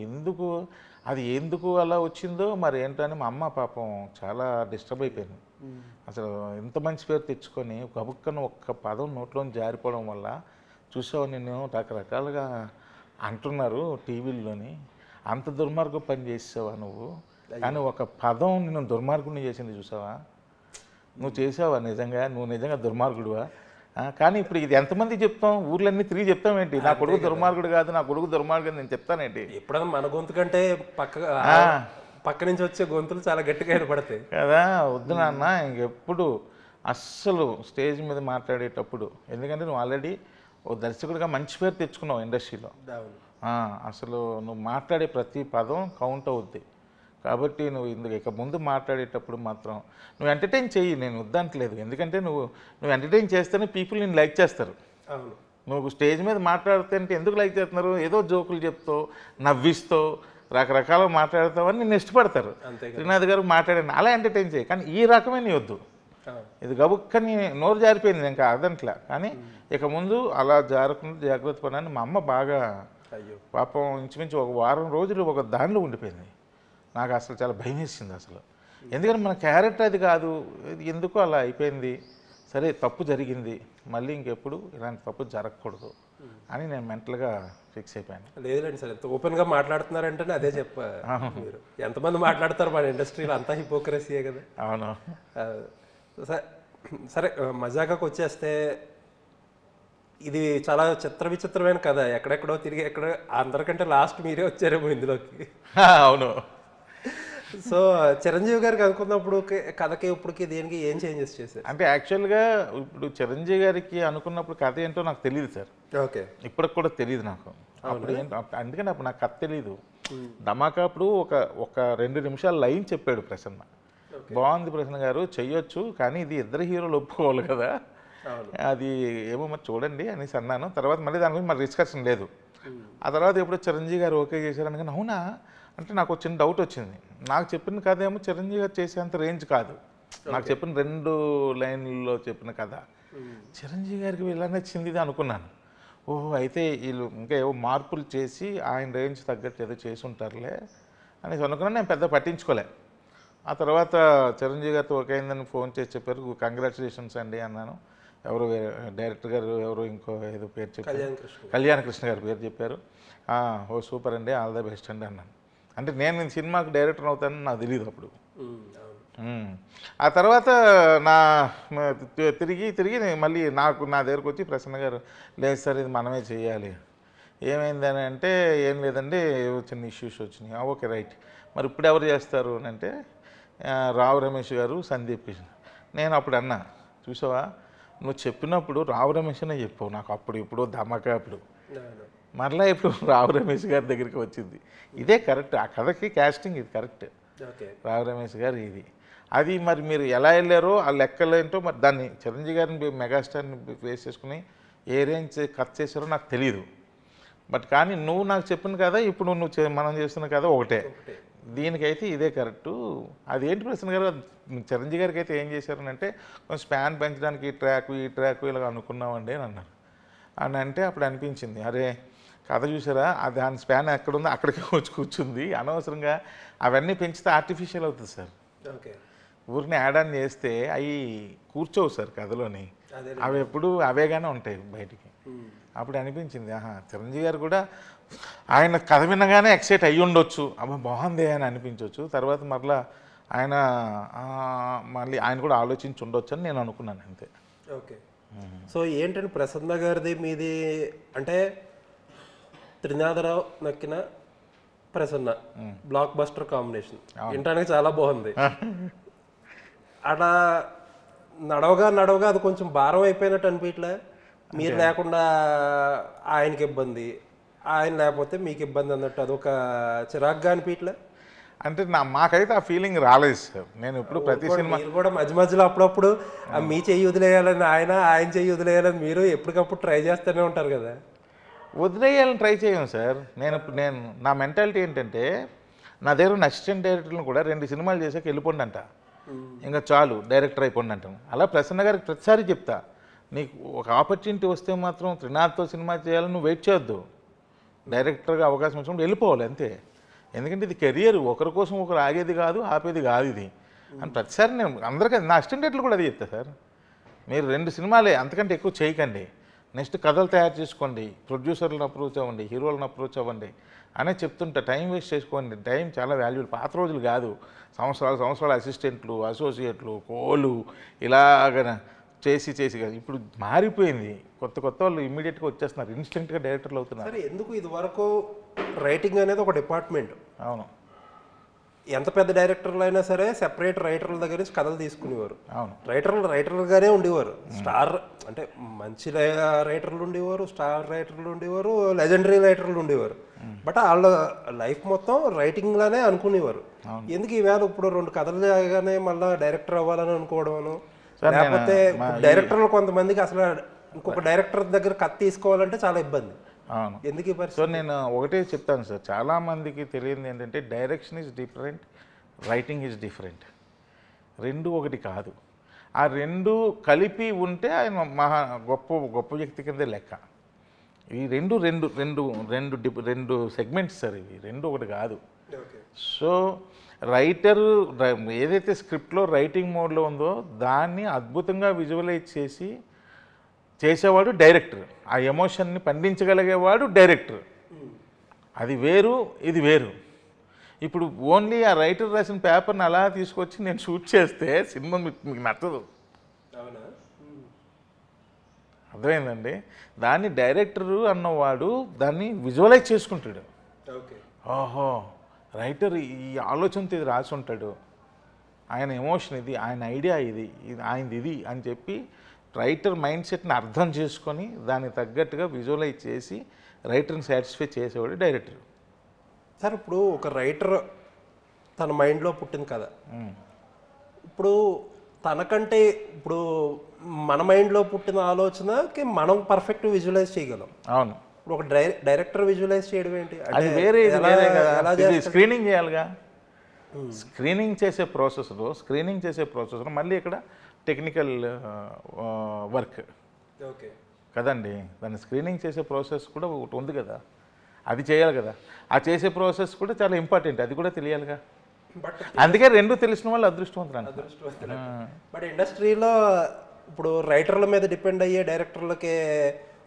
ఎందుకు అలా వచ్చిందో మరి ఏంటని మా అమ్మ పాపం చాలా డిస్టర్బ్ అయిపోయింది. అసలు ఇంత మంచి పేరు తెచ్చుకొని గబుక్కను ఒక్క పదం నోట్లోని జారిపోవడం వల్ల చూసావు నేను రకరకాలుగా అంటున్నారు టీవీల్లోని, అంత దుర్మార్గం పని చేసావా నువ్వు, కానీ ఒక పదం నిన్ను దుర్మార్గుడిని చేసింది చూసావా, నువ్వు చేసావా నిజంగా, నువ్వు నిజంగా దుర్మార్గుడువా. కానీ ఇప్పుడు ఇది ఎంతమంది చెప్తాం, ఊర్లన్నీ తిరిగి చెప్తామేంటి, నా కొడుకు దుర్మార్గుడు కాదు, నా కొడుకు దుర్మార్గుడు నేను చెప్తానేంటి. ఎప్పుడన్నా మన గొంతు కంటే పక్క నుంచి వచ్చే గొంతులు చాలా గట్టిగా ఏర్పడతాయి కదా. వద్దు నాన్న ఇంకెప్పుడు అస్సలు స్టేజ్ మీద మాట్లాడేటప్పుడు, ఎందుకంటే నువ్వు ఆల్రెడీ ఓ దర్శకుడిగా మంచి పేరు తెచ్చుకున్నావు ఇండస్ట్రీలో. అసలు నువ్వు మాట్లాడే ప్రతి పదం కౌంట్ అవుద్ది. కాబట్టి నువ్వు ఇక ముందు మాట్లాడేటప్పుడు మాత్రం నువ్వు ఎంటర్టైన్ చెయ్యి, నేను వద్దంటలేదు. ఎందుకంటే నువ్వు ఎంటర్టైన్ చేస్తేనే పీపుల్ నేను లైక్ చేస్తారు. నువ్వు స్టేజ్ మీద మాట్లాడితే ఎందుకు లైక్ చేస్తున్నారు, ఏదో జోకులు చెప్తావు, నవ్విస్తావు, రకరకాల మాట్లాడతావని నేను ఇష్టపడతారు. శ్రీనాథ్ గారు మాట్లాడాను అలా ఎంటర్టైన్ చేయి, కానీ ఈ రకమైన వద్దు. ఇది గబుక్కని నోరు జారిపోయింది, ఇంకా అదంట్లా. కానీ ఇక ముందు అలా జారకుండా జాగ్రత్త పడని మా అమ్మ బాగా పాపం ఇంచుమించు ఒక వారం రోజులు ఒక దానిలో ఉండిపోయింది. నాకు అసలు చాలా భయం వేసింది అసలు, ఎందుకంటే మన క్యారెక్టర్ అది కాదు, ఎందుకు అలా అయిపోయింది. సరే తప్పు జరిగింది, మళ్ళీ ఇంకెప్పుడు ఇలాంటి తప్పు జరగకూడదు అని నేను మెంటల్గా ఫిక్స్ అయిపోయాను. లేదండి సార్, ఎంత ఓపెన్గా మాట్లాడుతున్నారంటేనే అదే మీరు ఎంతమంది మాట్లాడతారు మన ఇండస్ట్రీలో, అంతా హిపోక్రసీయే కదా. అవును. సరే మజాకాకు వచ్చేస్తే, ఇది చాలా విచిత్రమైన కథ. ఎక్కడెక్కడో తిరిగి అందరికంటే లాస్ట్ మీరే వచ్చారేమో ఇందులోకి. అవును. సో చిరంజీవి గారికి అనుకున్నప్పుడు కథకి ఇప్పటికి దేనికి ఏం చేంజెస్ చేశారు? అంటే యాక్చువల్గా ఇప్పుడు చిరంజీవి గారికి అనుకున్నప్పుడు కథ ఏంటో నాకు తెలియదు సార్. ఓకే. ఇప్పటికి కూడా తెలియదు నాకు. అప్పుడు ఏంటో అందుకని అప్పుడు నాకు కథ తెలియదు. ధమాకా అప్పుడు ఒక 2 నిమిషాలు లైన్ చెప్పాడు ప్రసన్న. బాగుంది ప్రసన్న గారు, చెయ్యొచ్చు, కానీ ఇది ఇద్దరు హీరోలు ఒప్పుకోవాలి కదా, అది ఏమో మరి చూడండి అనేసి అన్నాను. తర్వాత మళ్ళీ దాని గురించి మరి డిస్కషన్ లేదు. ఆ తర్వాత ఎప్పుడో చిరంజీవి గారు ఓకే చేశారని, కానీ అవునా అంటే నాకు చిన్న డౌట్ వచ్చింది. నాకు చెప్పిన కథ ఏమో చిరంజీవి గారు చేసేంత రేంజ్ కాదు. నాకు చెప్పిన 2 లైన్లలో చెప్పిన కథ చిరంజీవి గారికి ఇలా నచ్చింది ఇది అనుకున్నాను. ఓహో, అయితే వీళ్ళు ఇంకా ఏవో మార్పులు చేసి ఆయన రేంజ్ తగ్గట్టు ఏదో చేసి ఉంటారులే అనేసి అనుకున్నాను. నేను పెద్ద పట్టించుకోలే. ఆ తర్వాత చిరంజీవి గారితో ఓకే అయిందని ఫోన్ చేసి చెప్పారు, కంగ్రాచులేషన్స్ అండి అన్నాను. ఎవరు డైరెక్టర్ గారు ఎవరు ఇంకో ఏదో పేరు చెప్పారు, కళ్యాణ కృష్ణ గారు పేరు చెప్పారు. ఓ సూపర్ అండి, ఆల్ ద బెస్ట్ అండి అన్నాను. అంటే నేను సినిమాకి డైరెక్టర్ అవుతానని నాకు తెలియదు అప్పుడు. ఆ తర్వాత తిరిగి మళ్ళీ నా దగ్గరకు వచ్చి ప్రసన్న గారు, లేదు సార్ ఇది మనమే చేయాలి. ఏమైందని అంటే, ఏం లేదండి చిన్న ఇష్యూస్ వచ్చినాయి. ఓకే రైట్, మరి ఇప్పుడు ఎవరు చేస్తారు అని అంటే, రావు రమేష్ గారు, సందీప్ కిషన్. నేను అప్పుడు అన్నా, చూసావా నువ్వు చెప్పినప్పుడు రావు రమేష్ అనే చెప్పావు నాకు అప్పుడు, ఇప్పుడు ధమాకా అప్పుడు, మరలా ఇప్పుడు రావు రమేష్ గారి దగ్గరికి వచ్చింది. ఇదే కరెక్ట్, ఆ కథకి క్యాస్టింగ్ ఇది కరెక్ట్. రావు రమేష్ గారు ఇది అది. మరి మీరు ఎలా వెళ్ళారో ఆ లెక్కలేంటో మరి దాన్ని చిరంజీవి గారిని మెగాస్టార్ని ఫేస్ చేసుకుని ఏ రేంజ్ కట్ చేశారో నాకు తెలియదు. బట్ కానీ నువ్వు నాకు చెప్పిన కదా, ఇప్పుడు మనం చేస్తున్న కదా ఒకటే, దీనికైతే ఇదే కరెక్టు. అదేంటి ప్రసన్న గారు, చిరంజీవి గారికి అయితే ఏం చేశారని అంటే, కొంచెం స్పాన్ పెంచడానికి ఈ ట్రాక్ ఇలా అనుకున్నామండి అని అన్నారు. అని అంటే అప్పుడు అనిపించింది, అరే కథ చూసారా, దాని స్పాన్ ఎక్కడుందో అక్కడికి వచ్చి కూర్చుంది, అనవసరంగా అవన్నీ పెంచితే ఆర్టిఫిషియల్ అవుతుంది సార్. ఓకే. ఊరిని యాడ్ ఆన్ చేస్తే అవి కూర్చోవు సార్ కథలోని, అవి ఎప్పుడు అవేగానే ఉంటాయి బయటికి. అప్పుడు అనిపించింది, చిరంజీవి గారు కూడా ఆయన కథ వినగానే ఎక్సైట్ అయ్యి ఉండొచ్చు, అబ్బా బాగుంది అని అనిపించవచ్చు. తర్వాత మరలా మళ్ళీ ఆయన కూడా ఆలోచించి ఉండొచ్చు అని నేను అనుకున్నాను అంతే. ఓకే. సో ఏంటంటే ప్రసన్న గారిది మీది అంటే త్రినాథరావు నక్కిన ప్రసన్న బ్లాక్ బస్టర్ కాంబినేషన్ వినడానికి చాలా బాగుంది. అలా నడవగా అది కొంచెం భారం అయిపోయినట్టు అనిపించలే? మీరు లేకుండా ఆయనకి ఇబ్బంది, ఆయన లేకపోతే మీకు ఇబ్బంది అన్నట్టు అదొక చిరాగ్గా అనిపించలే? అంటే మాకైతే ఆ ఫీలింగ్ రాలేదు సార్. నేను ఇప్పుడు ప్రతి సినిమా కూడా మధ్యలో అప్పుడప్పుడు మీ చెయ్యి వదిలేయాలని ఆయన చెయ్యి వదిలేయాలని మీరు ఎప్పటికప్పుడు ట్రై చేస్తూనే ఉంటారు కదా. వదిలేయాలని ట్రై చేయం సార్. నేను నా మెంటాలిటీ ఏంటంటే, నా దగ్గర ఉన్న అసిస్టెంట్ డైరెక్టర్లను కూడా 2 సినిమాలు చేసాక వెళ్ళిపోండి అంట, ఇంకా చాలు డైరెక్టర్ అయిపోండి అంటాను. అలా ప్రసన్న గారికి ప్రతిసారి చెప్తా, నీకు ఒక ఆపర్చునిటీ వస్తే మాత్రం త్రినాథ్తో సినిమా చేయాలని నువ్వు వెయిట్ చేయొద్దు, డైరెక్టర్గా అవకాశం వచ్చినప్పుడు వెళ్ళిపోవాలి అంతే. ఎందుకంటే ఇది కెరియర్, ఒకరి కోసం ఒకరు ఆగేది కాదు, ఆపేది కాదు ఇది అని ప్రతిసారి నేను అందరికీ నా అసిస్టెంట్ డైరెక్టర్లు కూడా అది చెప్తా సార్. మీరు 2 సినిమాలే, అంతకంటే ఎక్కువ చేయకండి, నెక్స్ట్ కథలు తయారు చేసుకోండి, ప్రొడ్యూసర్లను అప్రోచ్ అవ్వండి, హీరోలను అప్రోచ్ అవ్వండి అనే చెప్తుంటా. టైం వేస్ట్ చేసుకోండి, టైం చాలా వాల్యుబుల్. పాత రోజులు కాదు, సంవత్సరాలు అసిస్టెంట్లు, అసోసియేట్లు, కోలు ఇలాగ చేసి కాదు. ఇప్పుడు మారిపోయింది, కొత్త వాళ్ళు ఇమ్మీడియట్గా వచ్చేస్తున్నారు, ఇన్స్టెంట్గా డైరెక్టర్లు అవుతున్నారు. సరే, ఎందుకు ఇది వరకు రైటింగ్ అనేది ఒక డిపార్ట్మెంట్. అవును. ఎంత పెద్ద డైరెక్టర్లు అయినా సరే సెపరేట్ రైటర్ల దగ్గర నుంచి కథలు తీసుకునేవారు. అవును. రైటర్లుగానే ఉండేవారు. స్టార్ అంటే మంచి రైటర్లు ఉండేవారు, స్టార్ రైటర్లు ఉండేవారు, లెజెండరీ రైటర్లు ఉండేవారు. బట్ వాళ్ళ లైఫ్ మొత్తం రైటింగ్ లానే అనుకునేవారు. ఎందుకు ఈవేళ ఇప్పుడు 2 కథలు చేయగానే మళ్ళీ డైరెక్టర్ అవ్వాలని అనుకోవడం, లేకపోతే డైరెక్టర్లు కొంతమందికి అసలు ఇంకొక డైరెక్టర్ దగ్గర కథ తీసుకోవాలంటే చాలా ఇబ్బంది. అవును. ఎందుకు? సో నేను ఒకటే చెప్తాను సార్, చాలామందికి తెలియదు ఏంటంటే, direction is different, writing is different. 2 ఒకటి కాదు. ఆ 2 కలిపి ఉంటే ఆయన మహా గొప్ప వ్యక్తి కిందే లెక్క. ఈ రెండు సెగ్మెంట్స్ సార్, ఇవి 2 ఒకటి కాదు. సో రైటర్ ఏదైతే స్క్రిప్ట్లో రైటింగ్ మోడ్లో ఉందో దాన్ని అద్భుతంగా విజువలైజ్ చేసి చేసేవాడు డైరెక్టర్. ఆ ఎమోషన్ని పండించగలిగేవాడు డైరెక్టర్. అది వేరు, ఇది వేరు. ఇప్పుడు ఓన్లీ ఆ రైటర్ రాసిన పేపర్ని అలా తీసుకొచ్చి నేను షూట్ చేస్తే సినిమా మీకు నచ్చదు. అర్థమైందండి? దాన్ని డైరెక్టరు అన్నవాడు దాన్ని విజువలైజ్ చేసుకుంటాడు. ఓహో, రైటర్ ఈ ఆలోచనతో ఇది రాసి ఉంటాడు, ఆయన ఎమోషన్ ఇది, ఆయన ఐడియా ఇది, ఆయనది ఇది అని చెప్పి రైటర్ మైండ్ సెట్ని అర్థం చేసుకొని దానికి తగ్గట్టుగా విజువలైజ్ చేసి రైటర్ని సాటిస్ఫై చేసేవాడు డైరెక్టర్. సార్ ఇప్పుడు ఒక రైటర్ తన మైండ్లో పుట్టింది కదా, ఇప్పుడు తనకంటే ఇప్పుడు మన మైండ్లో పుట్టిన ఆలోచనకి మనం పర్ఫెక్ట్ విజువలైజ్ చేయగలం. అవును. ఇప్పుడు ఒక డైరెక్టర్ విజువలైజ్ చేయడం ఏంటి? అది వేరే స్క్రీనింగ్ చేయాలిగా. స్క్రీనింగ్ చేసే ప్రాసెస్లో మళ్ళీ ఇక్కడ టెక్నికల్ వర్క్ కదండి. దాన్ని స్క్రీనింగ్ చేసే ప్రాసెస్ కూడా ఒకటి ఉంది కదా, అది చేయాలి కదా. ఆ చేసే ప్రాసెస్ కూడా చాలా ఇంపార్టెంట్, అది కూడా తెలియాలిగా. అందుకే రెండు తెలిసిన వాళ్ళు అదృష్టవంతులు. బట్ ఇండస్ట్రీలో ఇప్పుడు రైటర్ల మీద డిపెండ్ అయ్యే డైరెక్టర్లకే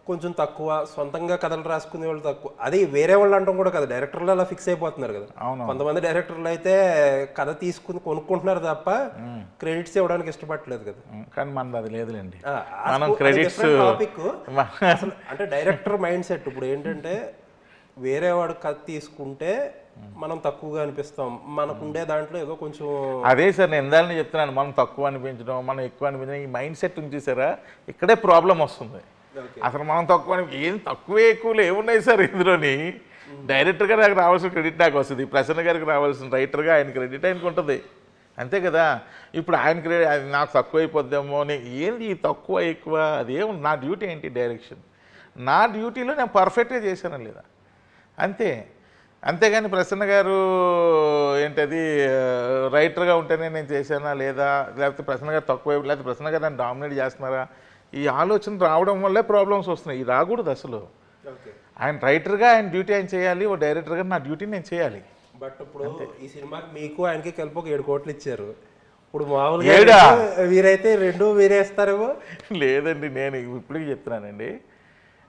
కొంచెం తక్కువ, సొంతంగా కథలు రాసుకునే వాళ్ళు తక్కువ. అది వేరే వాళ్ళు అంటాం కూడా కదా, డైరెక్టర్లు అలా ఫిక్స్ అయిపోతున్నారు కదా. కొంతమంది డైరెక్టర్లు అయితే కథ తీసుకుని కొనుక్కుంటున్నారు తప్ప క్రెడిట్స్ ఇవ్వడానికి ఇష్టపడలేదు కదా. కానీ మనది అది లేదులేండి, మనం క్రెడిట్స్ టాపిక్. అంటే డైరెక్టర్ మైండ్ సెట్ ఇప్పుడు ఏంటంటే వేరే వాడు కథ తీసుకుంటే మనం తక్కువగా అనిపిస్తాం, మనకుండే దాంట్లో ఏదో కొంచెం. అదే సార్ నేను ఎందాలని చెప్తున్నాను, మనం తక్కువ అనిపించడం, మనం ఎక్కువ అనిపించడం, ఈ మైండ్ సెట్ చూసారా, ఇక్కడే ప్రాబ్లం వస్తుంది. అసలు మనం తక్కువ ఏం తక్కువే ఎక్కువలు ఏమున్నాయి సార్ ఇందులోని. డైరెక్టర్గా నాకు రావాల్సిన క్రెడిట్ నాకు వస్తుంది, ప్రసన్న గారికి రావాల్సిన రైటర్గా ఆయన క్రెడిట్ ఆయనకు ఉంటుంది, అంతే కదా. ఇప్పుడు ఆయన క్రెడిట్ అది నాకు తక్కువ అయిపోద్దేమో, ఏంది ఈ తక్కువ ఎక్కువ, అదేం నా డ్యూటీ ఏంటి డైరెక్షన్. నా డ్యూటీలో నేను పర్ఫెక్ట్గా చేశానా లేదా అంతే. అంతేగాని ప్రసన్న గారు ఏంటది రైటర్గా ఉంటేనే నేను చేశానా లేదా, లేకపోతే ప్రసన్న గారు తక్కువ, లేకపోతే ప్రసన్న గారు నన్ను డామినేట్ చేస్తున్నారా, ఈ ఆలోచన రావడం వల్లే ప్రాబ్లమ్స్ వస్తున్నాయి. ఇది రాకూడదు అసలు. ఆయన రైటర్గా ఆయన డ్యూటీ ఆయన చేయాలి, ఓ డైరెక్టర్గా నా డ్యూటీ నేను చేయాలి. బట్ ఇప్పుడు ఈ సినిమాకి మీకు ఆయనకి కలిపి ఒక 7 కోట్లు ఇచ్చారు. ఇప్పుడు మామూలుగా వీరైతే 2 వీరేస్తారేమో. లేదండి, నేను ఇప్పటికీ చెప్తున్నానండి,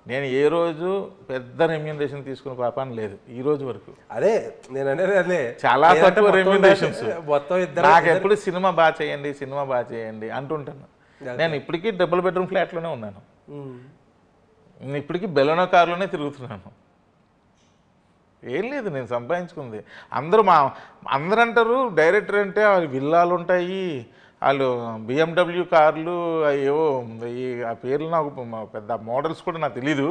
నేను ఏ రోజు పెద్ద రెమ్యూనరేషన్ తీసుకున్న పాపాన్ని లేదు ఈ రోజు వరకు. అదే నేను అనేది, అదే చాలా తక్కువ రెమ్యూనరేషన్స్. నాకు ఎప్పుడు సినిమా బాగా చేయండి అంటుంటాను. నేను ఇప్పటికీ డబుల్ బెడ్రూమ్ ఫ్లాట్లోనే ఉన్నాను, నేను ఇప్పటికీ బెలనో కారులోనే తిరుగుతున్నాను. ఏం లేదు నేను సంపాదించుకుంది. అందరూ అంటారు డైరెక్టర్ అంటే వాళ్ళు విల్లాలు ఉంటాయి, వాళ్ళు BMW కార్లు, ఏవో ఆ పేర్లు నాకు పెద్ద మోడల్స్ కూడా నాకు తెలీదు,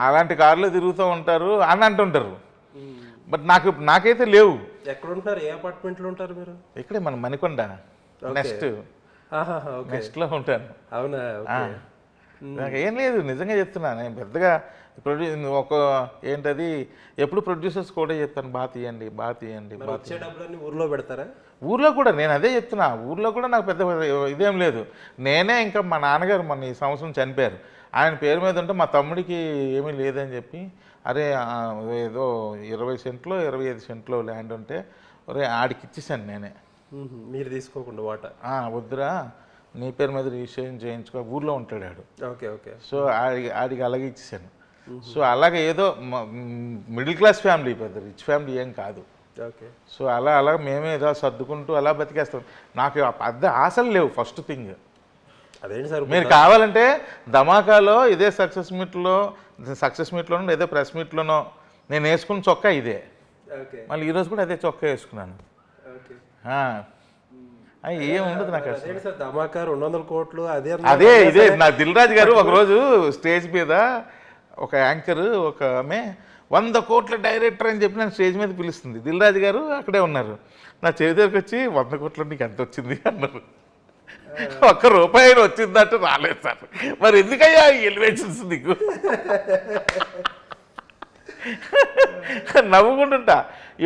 అలాంటి కార్లు తిరుగుతూ ఉంటారు అని అంటుంటారు. బట్ నాకైతే లేవు. ఎక్కడ ఉంటారు, ఏ అపార్ట్మెంట్లో ఉంటారు మీరు? ఇక్కడే మన మణికొండ నెక్స్ట్లో ఉంటాను. అవునా? నాకు ఏం లేదు, నిజంగా చెప్తున్నా. నేను పెద్దగా ఒక ఏంటది ఎప్పుడు ప్రొడ్యూసర్స్ కూడా చెప్తాను, బాగా తీయండి. ఊర్లో పెడతారా? ఊర్లో కూడా నేను అదే చెప్తున్నా, ఊర్లో కూడా నాకు పెద్ద ఇదేం లేదు. నేనే ఇంకా మా నాన్నగారు ఈ సంవత్సరం చనిపోయారు, ఆయన పేరు మీద ఉంటే మా తమ్ముడికి ఏమీ లేదని చెప్పి, అరే ఏదో 20 సెంట్లో 25 సెంట్లో ల్యాండ్ ఉంటే ఆడికి ఇచ్చేసాను నేనే. మీరు తీసుకోకుండా వాటా? వద్దురా, నీ పేరు మీద రిజిస్ట్రేషన్ చేయించుకో, ఊర్లో ఉంటాడు ఆడు. ఓకే. సో ఆడికి అలాగే ఇచ్చేసాను. సో అలాగే ఏదో మిడిల్ క్లాస్ ఫ్యామిలీ, పెద్ద రిచ్ ఫ్యామిలీ ఏం కాదు. సో అలా మేమే ఏదో సర్దుకుంటూ అలా బతికేస్తాం. నాకు పెద్ద ఆశలు లేవు. ఫస్ట్ థింగ్ అదేంటి సార్, మీరు కావాలంటే ధమాకాలో ఇదే సక్సెస్ మీట్లోనో లేదా ప్రెస్ మీట్లోనో నేను వేసుకున్న చొక్కా ఇదే, మళ్ళీ ఈరోజు కూడా అదే చొక్కా వేసుకున్నాను. ఏం ఉండదు నాకు అసలు. ధమాకా 200 కోట్లు అదే ఇదే. నా దిల్ రాజు గారు ఒకరోజు స్టేజ్ మీద ఒక యాంకర్ ఒక ఆమె 100 కోట్ల డైరెక్టర్ అని చెప్పి నేను స్టేజ్ మీద పిలుస్తుంది. దిల్ రాజు గారు అక్కడే ఉన్నారు. నా చేతి దగ్గరికి వచ్చి 100 కోట్లు నీకు ఎంత వచ్చింది అన్నారు. ₹1 వచ్చిందంటే రాలేదు సార్. మరి ఎందుకయ్యా ఎలివేషన్స్ నీకు? నవ్వుకుంటుంటా.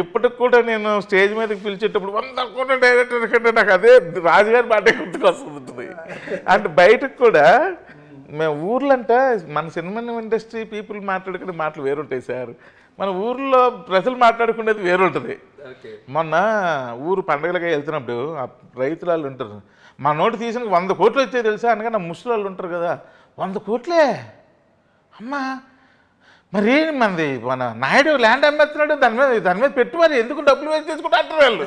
ఇప్పటికి కూడా నేను స్టేజ్ మీదకి పిలిచేటప్పుడు 100 కోట్ల డైరెక్టర్ కంటే నాకు అదే రాజుగారి మాట గుర్తుకొస్తుంది. అంటే బయటకు కూడా మేము ఊర్లంటే మన సినిమా ఇండస్ట్రీ పీపుల్ మాట్లాడుకునే మాటలు వేరుంటాయి సార్. మన ఊర్లో ప్రజలు మాట్లాడుకునేది వేరుంటుంది. మొన్న ఊరు పండుగలుగా వెళ్తున్నప్పుడు ఆ రైతులు వాళ్ళు ఉంటారు, మా నోటి తీసిన 100 కోట్లు వచ్చాయి తెలుసా అనగా నా ముసలి వాళ్ళు ఉంటారు కదా, 100 కోట్లే అమ్మా, మరి మనది మన నాయుడు ల్యాండ్ అమ్మేస్తున్నాడు, దాని మీద పెట్టు, మరి ఎందుకు డబ్బులు వేసి తీసుకుంటా అంటారు వాళ్ళు.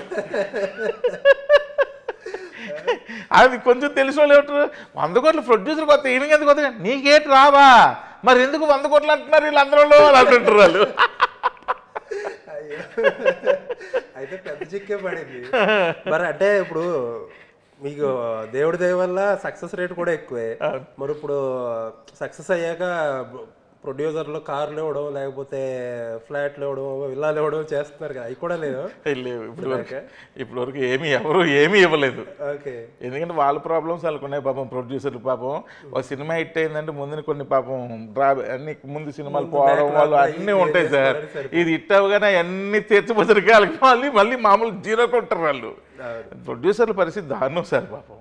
అది కొంచెం తెలిసిన వాళ్ళు ఏమంటారు, 100 కోట్లు ప్రొడ్యూసర్ కొత్త, ఈయనకి ఎందుకు కొత్త, నీకేటి రావా, మరి ఎందుకు 100 కోట్లు అంటున్నారు వీళ్ళు అందరూ అని అంటుంటారు వాళ్ళు. అయితే పెద్ద చిక్కే పడింది మరి. అంటే ఇప్పుడు మీకు దేవుడి దయ వల్ల సక్సెస్ రేట్ కూడా ఎక్కువే. మరి ఇప్పుడు సక్సెస్ అయ్యాక ప్రొడ్యూసర్లు కార్లు ఇవ్వడం, లేకపోతే ఫ్లాట్లు ఇవ్వడం, విల్లాలు ఇవ్వడం చేస్తున్నారు కదా, అవి కూడా లేదు? లేవు ఇప్పుడు వరకు ఎవరు ఏమీ ఇవ్వలేదు. ఓకే. ఎందుకంటే వాళ్ళ ప్రాబ్లమ్స్ వాళ్ళకు ఉన్నాయి పాపం. ప్రొడ్యూసర్లు పాపం ఒక సినిమా హిట్ అయిందంటే ముందు కొన్ని పాపం అన్ని ముందు సినిమాలు పోవడం వాళ్ళు అన్నీ ఉంటాయి సార్. ఇది హిట్ అవగానే అన్నీ తీర్చిపోతారు వాళ్ళకి, మళ్ళీ మామూలు జీరో కొట్టారు వాళ్ళు. ప్రొడ్యూసర్ల పరిస్థితి దారుణం సార్ పాపం.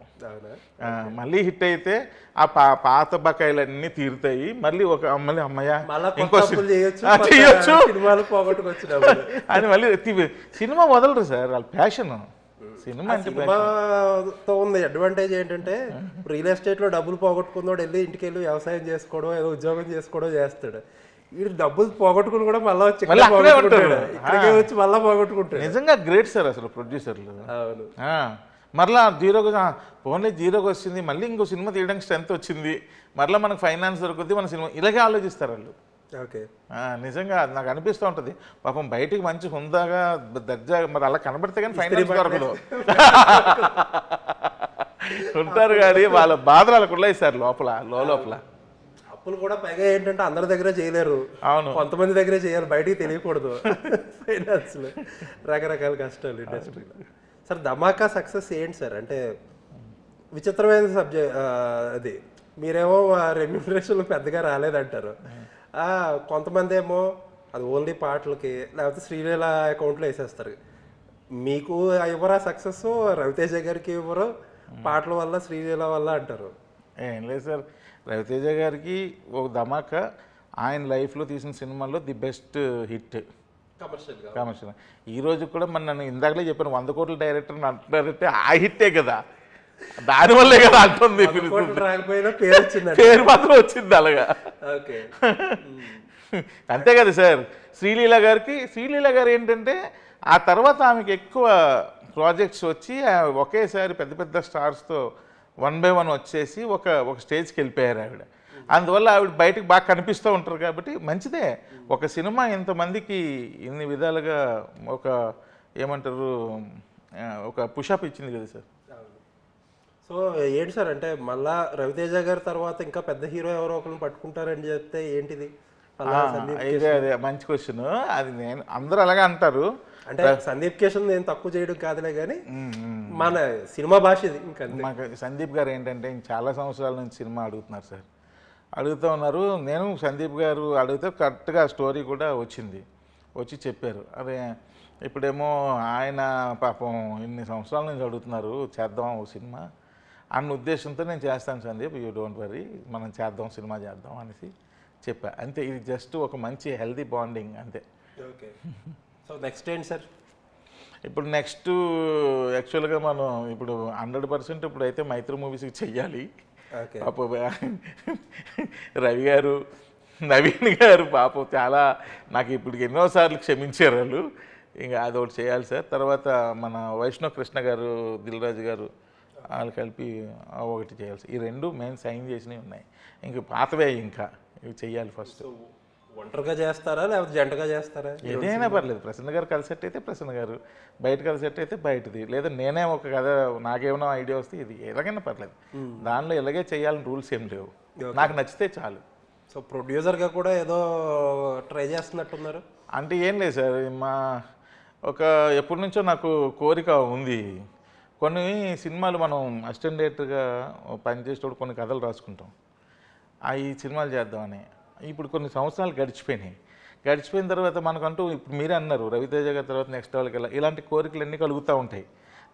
మళ్ళీ హిట్ అయితే ఆ పాత బకాయిలన్నీ తీరుతాయి, మళ్ళీ మళ్ళీ అమ్మయ్య ఇంకో చేయొచ్చు అని మళ్ళీ సినిమా వదలరు సార్. వాళ్ళ ప్యాషన్ సినిమా. సినిమాతో ఉన్న అడ్వాంటేజ్ ఏంటంటే రియల్ ఎస్టేట్ లో డబ్బులు పోగొట్టుకున్నాడు వెళ్ళి ఇంటికి వెళ్ళి వ్యవసాయం చేసుకోవడం, ఏదో ఉద్యోగం చేసుకోవడం చేస్తాడు. వీడు డబ్బులు పోగొట్టుకుని కూడా మళ్ళీ వచ్చి ఇక్కడికే వచ్చి మళ్ళీ పోగొట్టుకుంటాడు. నిజంగా గ్రేట్ సార్ అసలు ప్రొడ్యూసర్లు. అవును. మరలా జీరోగా ఫోన్లే జీరోగా వచ్చింది, మళ్ళీ ఇంకో సినిమా తీయడానికి స్ట్రెంత్ వచ్చింది, మరలా మనకు ఫైనాన్స్ దొరుకుతుంది, మన సినిమా ఇలాగే ఆలోచిస్తారు వాళ్ళు. ఓకే. నిజంగా అది నాకు అనిపిస్తూ ఉంటుంది పాపం. బయటికి మంచి హుందాగా దర్జాగా మరి అలా కనబడితే కానీ ఫైనాన్స్ దొరకదు ఉంటారు, కానీ వాళ్ళ బాధలు వాళ్ళకు ఉన్నాయి సార్ లోపల. అప్పులు కూడా పైగా ఏంటంటే అందరి దగ్గర చేయలేరు. అవును, కొంతమంది దగ్గరే చేయాలి, బయటికి తెలియకూడదు. ఫైనాన్స్ లో రకరకాల కష్టాలు ఇండస్ట్రీలో. సార్ ధమాకా సక్సెస్ ఏంటి సార్? అంటే విచిత్రమైన సబ్జెక్ట్ అది. మీరేమో రెమ్యూనరేషన్ పెద్దగా రాలేదంటారు, కొంతమంది ఏమో అది ఓన్లీ పాటలకి లేకపోతే శ్రీలీల అకౌంట్లో వేసేస్తారు. మీకు ఇవ్వరా సక్సెస్, రవితేజ గారికి ఇవ్వరు, పాటల వల్ల శ్రీలీల వల్ల అంటారు. ఏం లేదు సార్, రవితేజ గారికి ఒక ధమాకా ఆయన లైఫ్లో తీసిన సినిమాల్లో ది బెస్ట్ హిట్ కమర్షియల్. ఈ రోజు కూడా మన నన్ను ఇందాకలే చెప్పాను 100 కోట్ల డైరెక్టర్ అంటున్నారంటే ఆ హిట్టే కదా, దానివల్లే కదా అంటుంది. పేరు మాత్రం వచ్చింది అలాగా. అంతే కదా సార్. శ్రీలీల గారు ఏంటంటే ఆ తర్వాత ఆమెకి ఎక్కువ ప్రాజెక్ట్స్ వచ్చి ఒకేసారి పెద్ద పెద్ద స్టార్స్తో 1 by 1 వచ్చేసి ఒక స్టేజ్కి వెళ్ళిపోయారు ఆవిడ. అందువల్ల ఆవిడ బయటకు బాగా కనిపిస్తూ ఉంటారు కాబట్టి మంచిదే. ఒక సినిమా ఇంతమందికి ఇన్ని విధాలుగా ఏమంటారు ఒక పుషప్ ఇచ్చింది కదా సార్. సో ఏంటి సార్ అంటే మళ్ళా రవితేజ గారి తర్వాత ఇంకా పెద్ద హీరో ఎవరో ఒకరిని పట్టుకుంటారని చెప్తే ఏంటిది? అదే మంచి క్వశ్చన్. అది అందరూ అలాగే అంటారు. అంటే సందీప్ కిషన్ నేను తక్కువ చేయడం కాదులే కానీ మన సినిమా భాష ఇది. ఇంకా మాకు సందీప్ గారు ఏంటంటే చాలా సంవత్సరాల నుంచి సినిమా అడుగుతున్నారు సార్, అడుగుతూ ఉన్నారు. నేను సందీప్ గారు అడిగితే కరెక్ట్గా స్టోరీ కూడా వచ్చి చెప్పారు. అదే ఇప్పుడేమో ఆయన పాపం ఇన్ని సంవత్సరాల నుంచి అడుగుతున్నారు చేద్దాం ఓ సినిమా అన్న ఉద్దేశంతో నేను చేస్తాను సందీప్, యూ డోంట్ వరీ, మనం చేద్దాం సినిమా చేద్దాం అనేసి చెప్పా. అంతే. ఇది జస్ట్ ఒక మంచి హెల్తీ బాండింగ్ అంతే. ఓకే. సో నెక్స్ట్ ఏంటి సార్? ఇప్పుడు నెక్స్ట్ యాక్చువల్గా మనం ఇప్పుడు 100% ఇప్పుడైతే మైత్రి మూవీస్కి చెయ్యాలి. పాప రవి గారు, నవీన్ గారు పాపం చాలా నాకు ఇప్పుడు ఎన్నోసార్లు క్షమించారు వాళ్ళు. ఇంకా అదొకటి చేయాలి సార్. తర్వాత మన వైష్ణవ్ కృష్ణ గారు, దిల్ రాజు గారు వాళ్ళు కలిపి ఒకటి చేయాల్సి. ఈ 2 మెయిన్ సైన్ చేసినవి ఉన్నాయి. ఇంక పాతవే ఇంకా ఇవి చెయ్యాలి. ఫస్ట్ ఒంటరిగా చేస్తారా లేకపోతే జంటగా చేస్తారా? ఏదైనా పర్లేదు. ప్రసన్న గారు కలిసెట్ అయితే ప్రసన్న గారు, బయట కలిసెట్ అయితే బయటది, లేదా నేనే ఒక కథ నాకేమైనా ఐడియా వస్తే ఇది ఎలాగైనా పర్లేదు. దానిలో ఇలాగే చేయాలని రూల్స్ ఏం లేవు, నాకు నచ్చితే చాలు. సో ప్రొడ్యూసర్గా కూడా ఏదో ట్రై చేస్తున్నట్టున్నారు? అంటే ఏం లేదు సార్, ఎప్పటి నుంచో నాకు కోరిక ఉంది. కొన్ని సినిమాలు మనం అసిస్టెంట్ డైరెక్టర్గా పనిచేసేటప్పుడు కొన్ని కథలు రాసుకుంటాం, ఈ సినిమాలు చేద్దామని. ఇప్పుడు కొన్ని సంవత్సరాలు గడిచిపోయిన తర్వాత మనకంటూ ఇప్పుడు మీరే అన్నారు రవితేజ గారి తర్వాత నెక్స్ట్ వాళ్ళకి ఇలాంటి కోరికలు అన్నీ కలుగుతూ ఉంటాయి.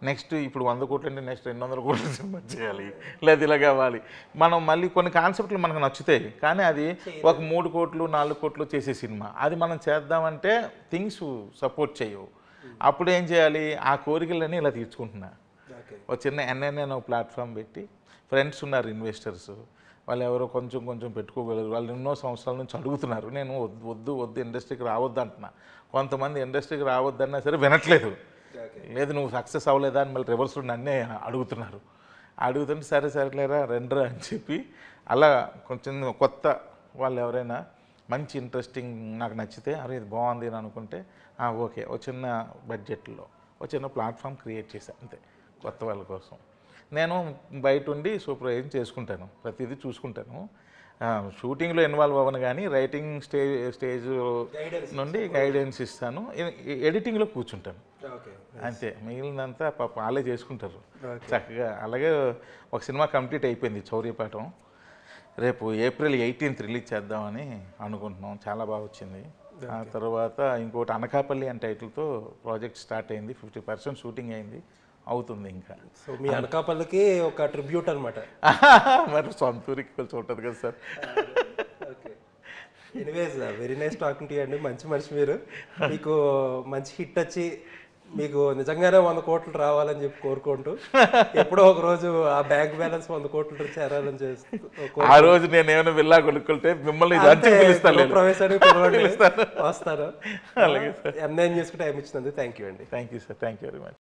నెక్స్ట్ ఇప్పుడు 100 కోట్లు అంటే నెక్స్ట్ 200 కోట్లు సినిమా చేయాలి, లేదా ఇలా కావాలి. మనం మళ్ళీ కొన్ని కాన్సెప్ట్లు మనకు నచ్చుతాయి, కానీ అది ఒక 3 కోట్లు 4 కోట్లు చేసే సినిమా అది మనం చేద్దామంటే థింగ్స్ సపోర్ట్ చేయవు. అప్పుడు ఏం చేయాలి, ఆ కోరికలన్నీ ఇలా తీర్చుకుంటున్నా. ఒక చిన్న ఎన్ఎన్ఎన్ ఒక ప్లాట్ఫామ్ పెట్టి ఫ్రెండ్స్ ఉన్నారు ఇన్వెస్టర్స్, వాళ్ళు ఎవరో కొంచెం కొంచెం పెట్టుకోగలరు, వాళ్ళు ఎన్నో సంవత్సరాల నుంచి అడుగుతున్నారు. నేను వద్దు వద్దు ఇండస్ట్రీకి రావద్దు అంటున్నా. కొంతమంది ఇండస్ట్రీకి రావద్దన్నా సరే వినట్లేదు. లేదు నువ్వు సక్సెస్ అవ్వలేదా అని మళ్ళీ రివర్స్లో నన్నే అడుగుతున్నారు. అడుగుతుంటే సరే సరేలేరా రండ్రా అని చెప్పి అలా కొంచెం కొత్త వాళ్ళు ఎవరైనా మంచి ఇంట్రెస్టింగ్ నాకు నచ్చితే అరే ఇది బాగుంది అని అనుకుంటే ఓకే ఒక చిన్న బడ్జెట్లో ఒక చిన్న ప్లాట్ఫామ్ క్రియేట్ చేశాను అంతే కొత్త వాళ్ళ కోసం. నేను బయట ఉండి సూపర్వైజింగ్ చేసుకుంటాను, ప్రతిదీ చూసుకుంటాను. షూటింగ్లో ఇన్వాల్వ్ అవ్వను, కానీ రైటింగ్ స్టేజ్ నుండి గైడెన్స్ ఇస్తాను, ఎడిటింగ్లో కూర్చుంటాను అంతే. మిగిలినంతా పాప వాళ్ళే చేసుకుంటారు చక్కగా. అలాగే ఒక సినిమా కంప్లీట్ అయిపోయింది చౌర్యపాఠం, రేపు April 18th రిలీజ్ చేద్దామని అనుకుంటున్నాం. చాలా బాగా వచ్చింది. ఆ తర్వాత ఇంకోటి అనకాపల్లి అనే టైటిల్తో ప్రాజెక్ట్ స్టార్ట్ అయింది, 50% షూటింగ్ అయింది, అవుతుంది ఇంకా. సో మీ అనకాపల్లికి ఒక ట్రిబ్యూట్ అనమాట. మరి సొంత ఊరికి కొంచెం ఉంటుంది కదా sir. Okay, anyways very nice talking to you అండి. మంచి మనిషి మీరు. మీకు మంచి హిట్ వచ్చి మీకు నిజంగానే 100 కోట్లు రావాలని చెప్పి కోరుకుంటూ ఎప్పుడో ఒక రోజు ఆ బ్యాంక్ బ్యాలెన్స్ 100 కోట్లు చేరాలని చేస్తూ ఆ రోజు నేను ఏమైనా వెళ్ళా కొనుక్కుంటే మిమ్మల్ని వస్తాను. అలాగే ఎంఐ న్యూస్కి టైం ఇచ్చినందుకు థ్యాంక్ యూ అండి. Thank you sir, thank you very much.